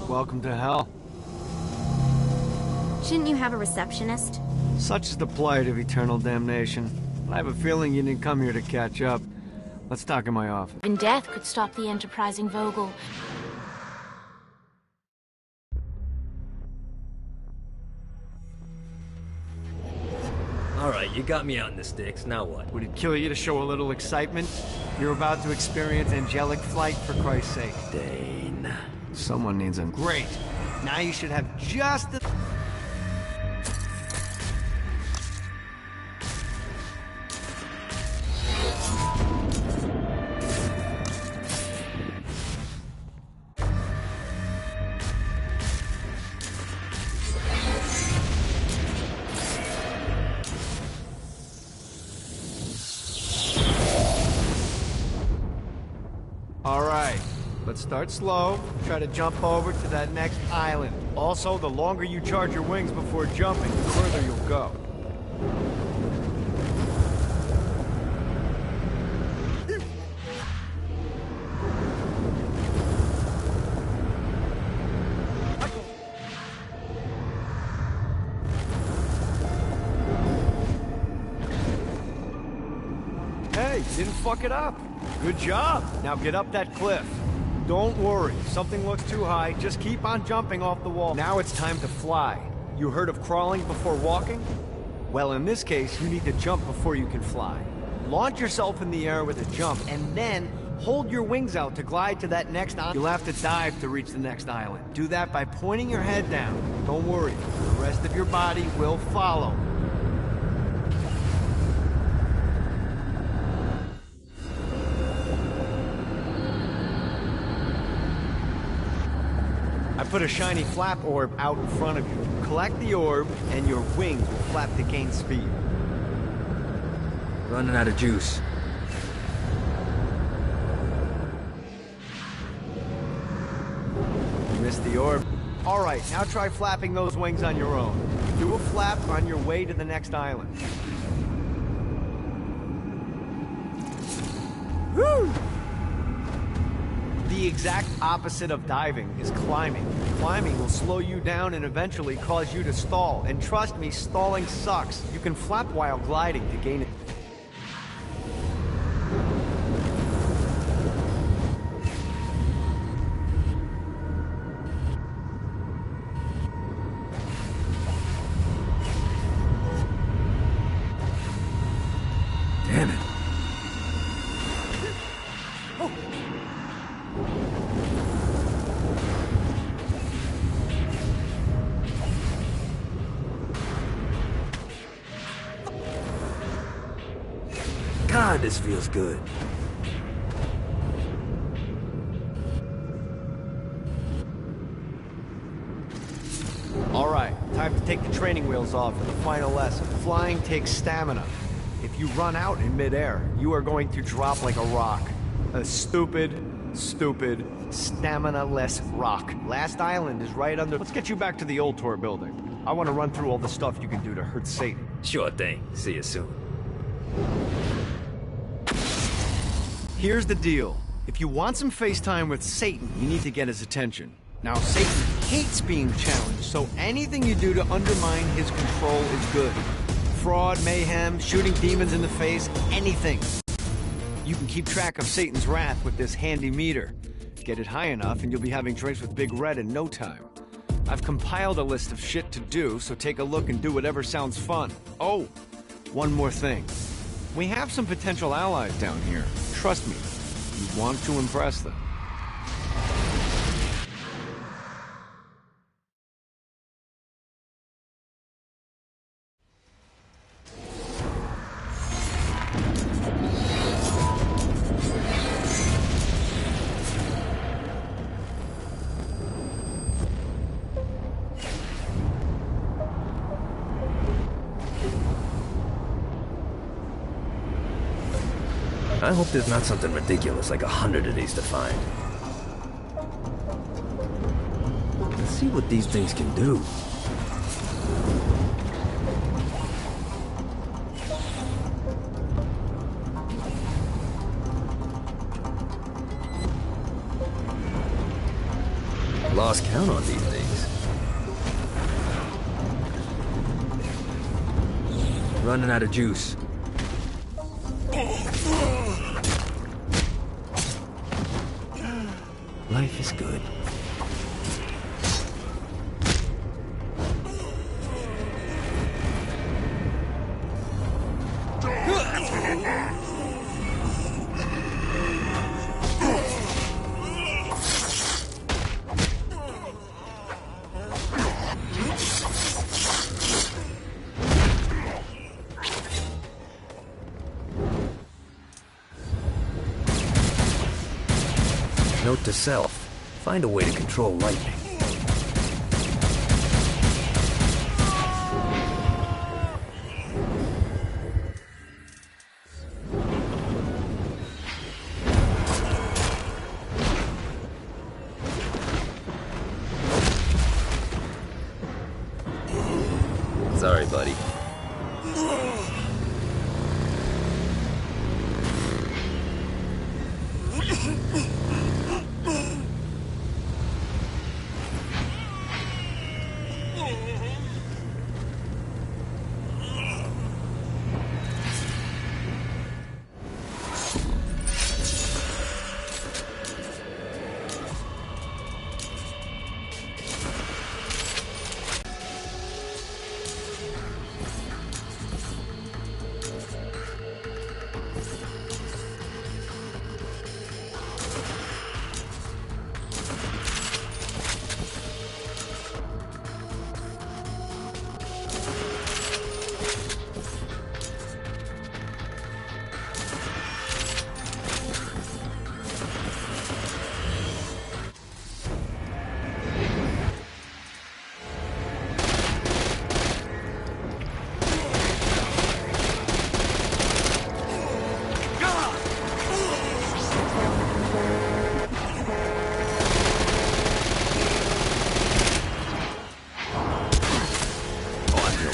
Welcome to hell. Shouldn't you have a receptionist? Such is the plight of eternal damnation. I have a feeling you didn't come here to catch up. Let's talk in my office. Even death could stop the enterprising Vogel. Alright, you got me on the sticks, now what? Would it kill you to show a little excitement? You're about to experience angelic flight, for Christ's sake. Dane. Someone needs them. Great. Now you should have just the... Alright, let's start slow. Try to jump over to that next island. Also, the longer you charge your wings before jumping, the further you'll go. Hey, didn't fuck it up. Good job. Now get up that cliff. Don't worry, if something looks too high, just keep on jumping off the wall. Now it's time to fly. You heard of crawling before walking? Well, in this case, you need to jump before you can fly. Launch yourself in the air with a jump, and then hold your wings out to glide to that next island. You'll have to dive to reach the next island. Do that by pointing your head down. Don't worry, the rest of your body will follow. I put a shiny flap orb out in front of you. Collect the orb, and your wings will flap to gain speed. Running out of juice. You missed the orb. Alright, now try flapping those wings on your own. Do a flap on your way to the next island. Woo! The exact opposite of diving is climbing. Climbing will slow you down and eventually cause you to stall. And trust me, stalling sucks. You can flap while gliding to gain it. Damn it. God, this feels good. Alright, time to take the training wheels off for the final lesson. Flying takes stamina. If you run out in midair, you are going to drop like a rock. A stupid, stamina-less rock. Last island is right under... Let's get you back to the old tour building. I want to run through all the stuff you can do to hurt Satan. Sure thing. See you soon. Here's the deal. If you want some FaceTime with Satan, you need to get his attention. Now, Satan hates being challenged, so anything you do to undermine his control is good. Fraud, mayhem, shooting demons in the face, anything. You can keep track of Satan's wrath with this handy meter. Get it high enough and you'll be having drinks with Big Red in no time. I've compiled a list of shit to do, so take a look and do whatever sounds fun. Oh, one more thing. We have some potential allies down here. Trust me, you want to impress them. I hope there's not something ridiculous like 100 of these to find. Let's see what these things can do. lost count on these things. Running out of juice. Life is good. Note to self, find a way to control lightning. Sorry, buddy.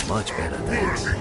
Much better than this.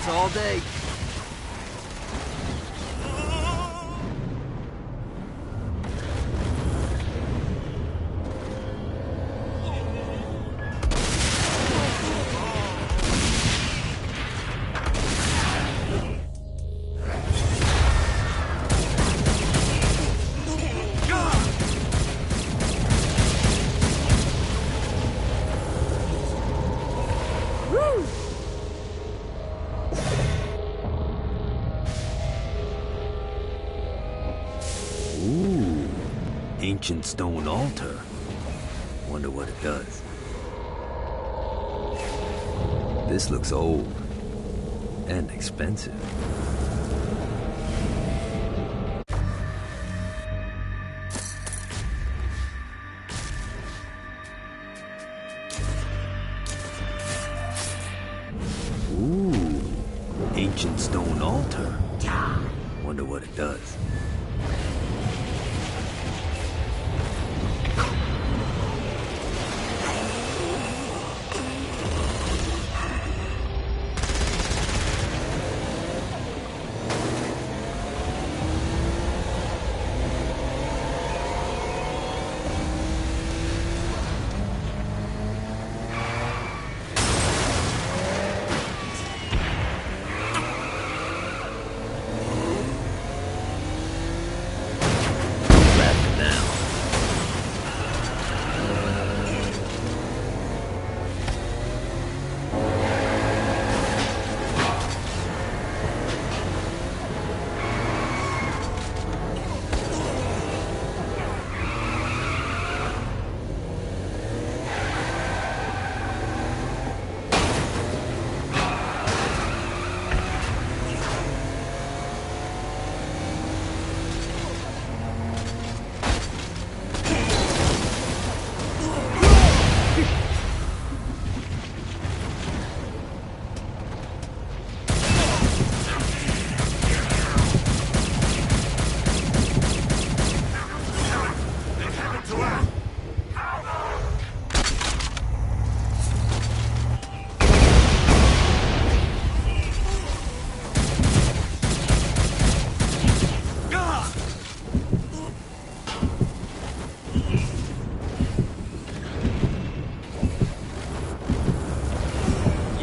All day. Ancient stone altar. Wonder what it does. This looks old and expensive. Ooh, ancient stone altar. Wonder what it does.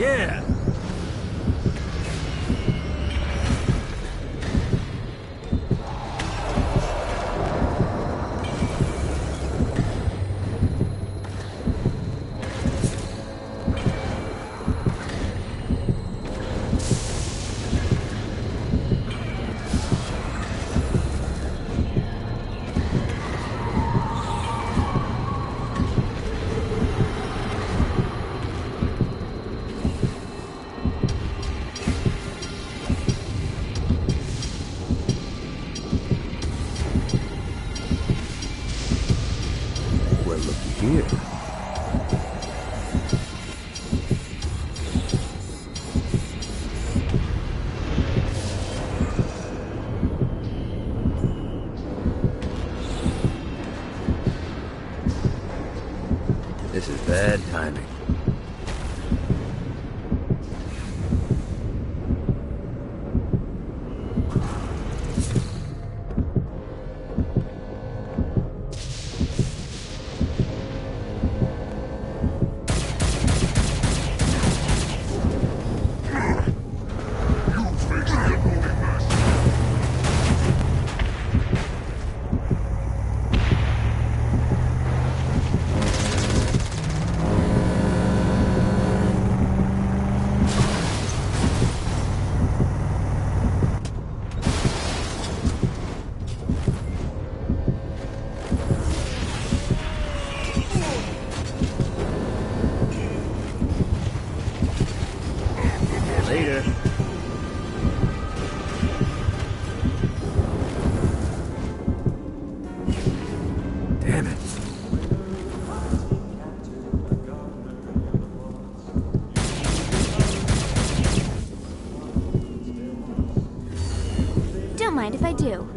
Yeah! Well, looky here. This is bad timing. Later. Damn it. Don't mind if I do.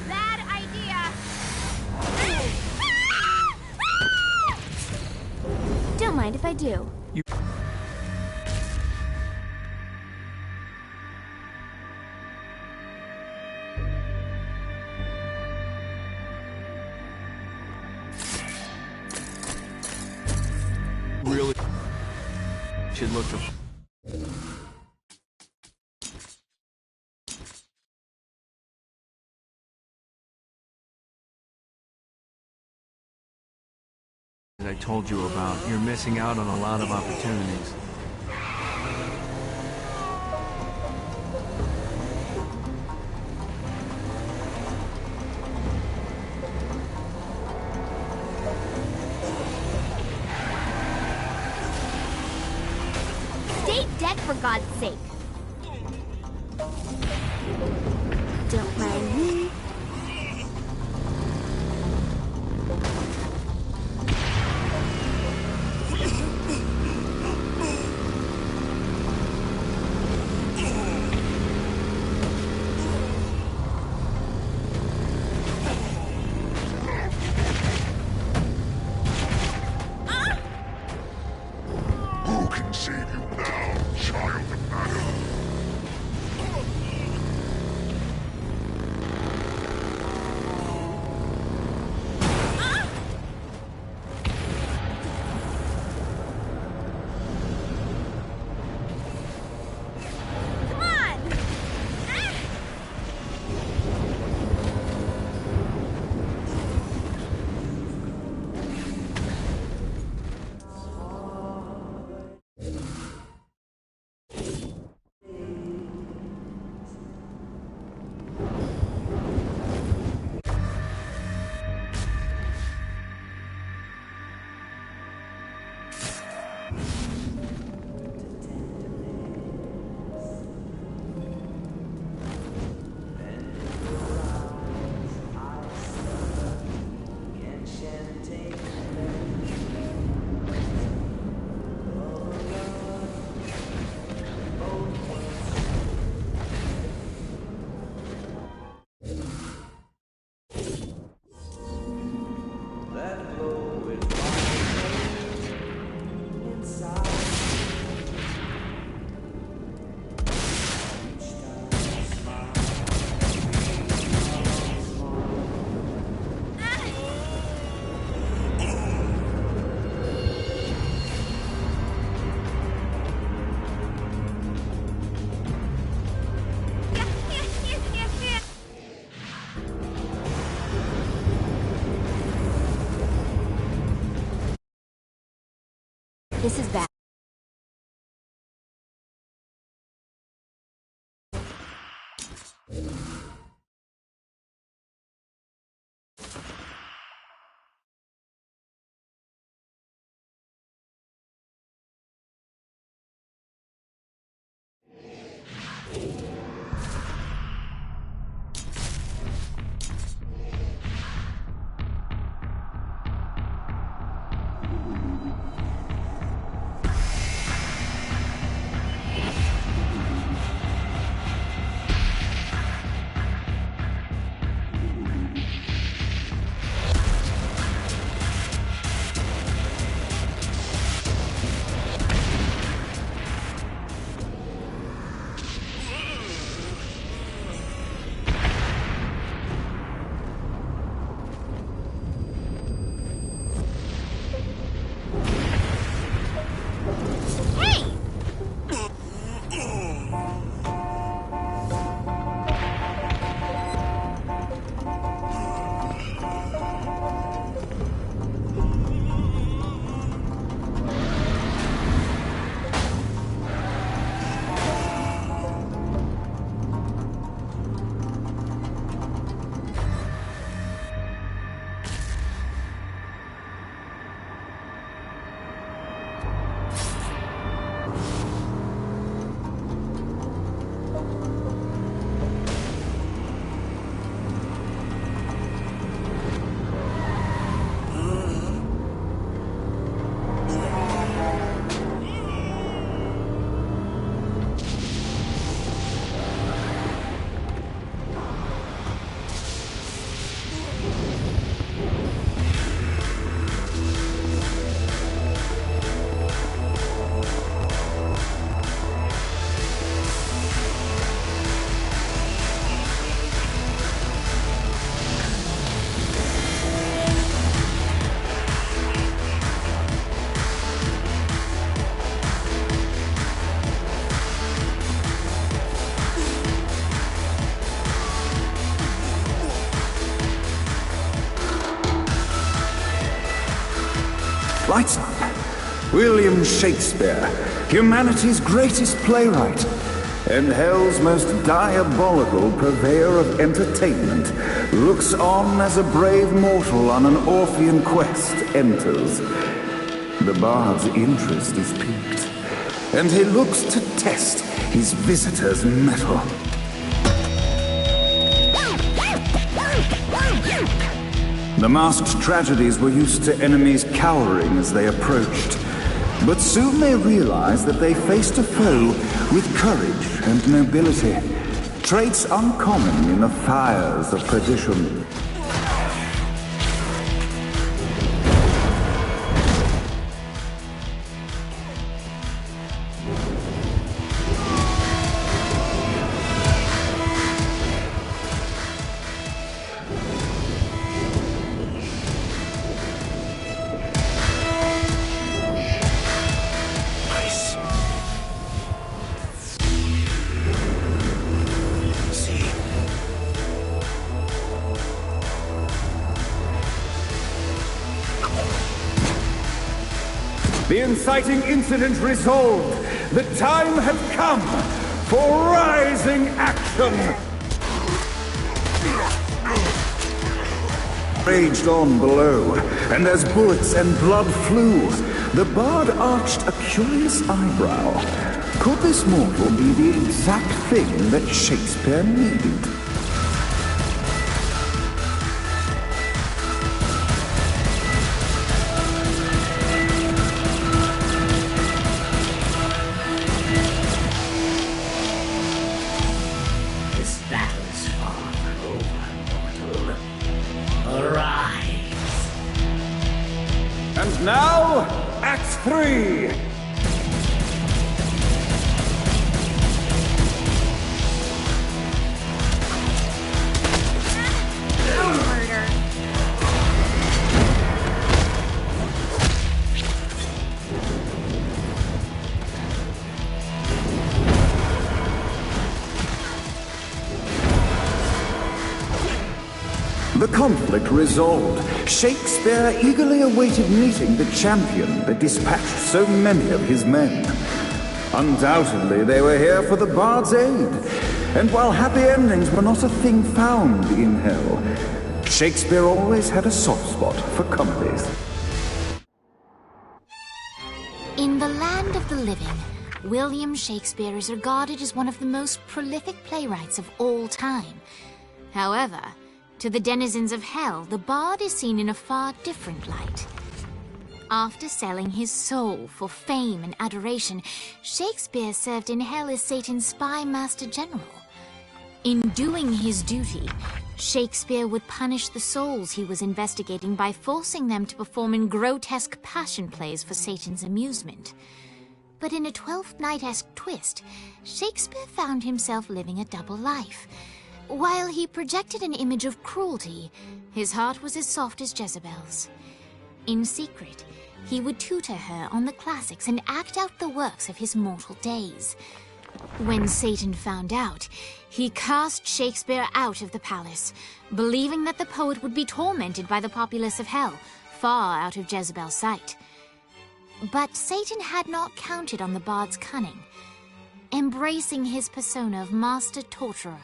Bad idea. Don't mind if I do. Really should look to... that I told you about. You're missing out on a lot of opportunities. Stay dead, for God's sake. Don't mind me. Who can save you now, child of Adam? This is bad. Lights up. William Shakespeare, humanity's greatest playwright, and hell's most diabolical purveyor of entertainment, looks on as a brave mortal on an Orphean quest enters. The bard's interest is piqued, and he looks to test his visitor's mettle. The masked tragedies were used to enemies cowering as they approached. But soon they realized that they faced a foe with courage and nobility, traits uncommon in the fires of perdition. The inciting incident resolved. The time had come for rising action. Raged on below, and as bullets and blood flew, the bard arched a curious eyebrow. Could this mortal be the exact thing that Shakespeare needed? And now, Act 3! The conflict resolved, Shakespeare eagerly awaited meeting the champion that dispatched so many of his men. Undoubtedly, they were here for the Bard's aid, and while happy endings were not a thing found in hell, Shakespeare always had a soft spot for comedies. In the land of the living, William Shakespeare is regarded as one of the most prolific playwrights of all time. However, to the denizens of hell, the bard is seen in a far different light. After selling his soul for fame and adoration, Shakespeare served in hell as Satan's spy master general. In doing his duty, Shakespeare would punish the souls he was investigating by forcing them to perform in grotesque passion plays for Satan's amusement. But in a Twelfth Night-esque twist, Shakespeare found himself living a double life. While he projected an image of cruelty, his heart was as soft as Jezebel's. In secret, he would tutor her on the classics and act out the works of his mortal days. When Satan found out, he cast Shakespeare out of the palace, believing that the poet would be tormented by the populace of hell, far out of Jezebel's sight. But Satan had not counted on the bard's cunning. Embracing his persona of master torturer,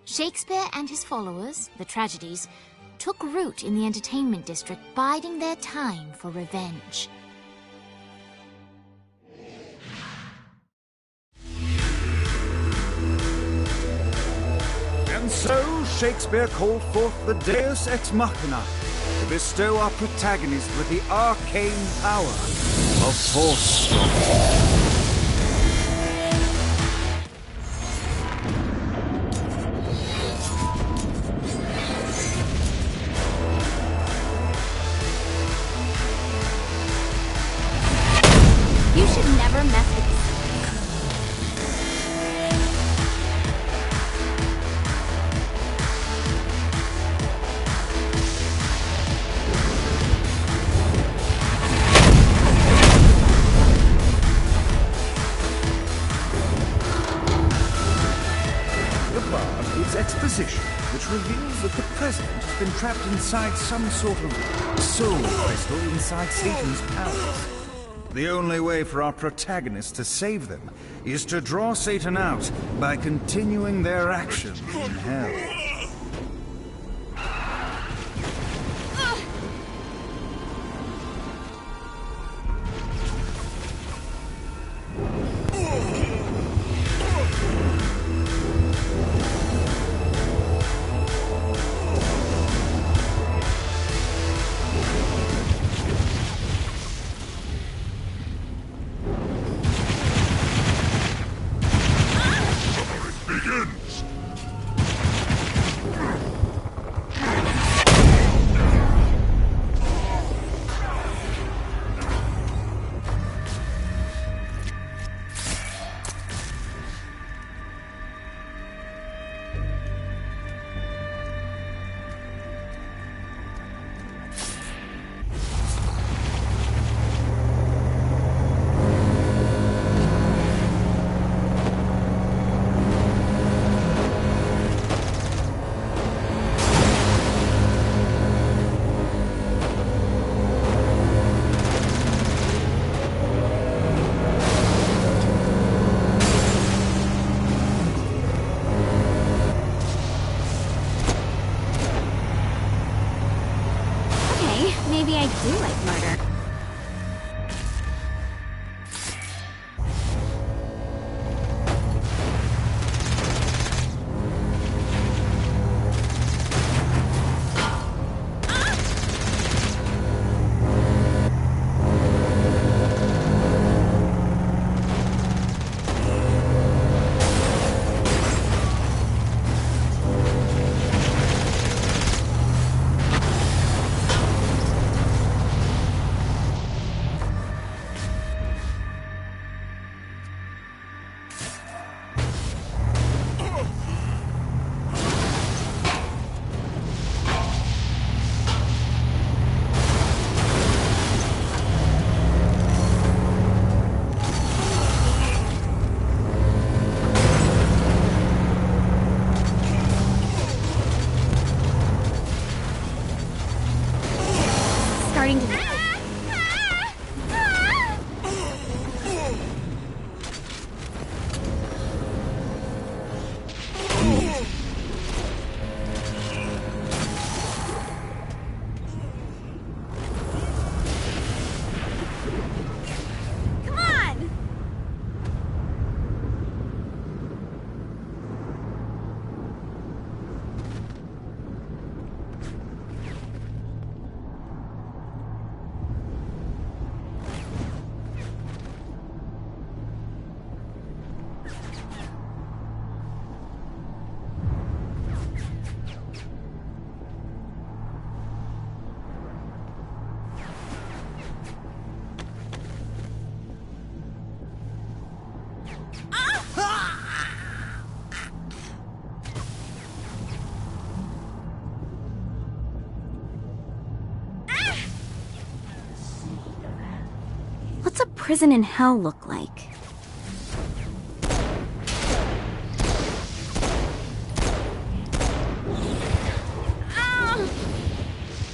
Shakespeare and his followers, the tragedies, took root in the entertainment district, biding their time for revenge. And so, Shakespeare called forth the Deus Ex Machina to bestow our protagonist with the arcane power of Force Strike. You should never mess with this. The bard gives exposition, which reveals that the president has been trapped inside some sort of soul crystal inside Satan's palace. The only way for our protagonists to save them is to draw Satan out by continuing their action in hell. Begins! What's a prison in hell look like?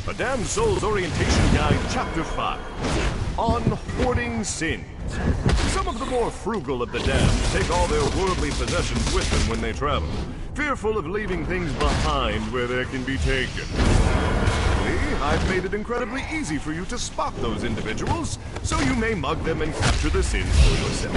A Damned Souls Orientation Guide, Chapter 5. On Hoarding Sins. Some of the more frugal of the damned take all their worldly possessions with them when they travel, fearful of leaving things behind where they can be taken. Luckily, I've made it incredibly easy for you to spot those individuals, so you may mug them and capture the sins for yourself.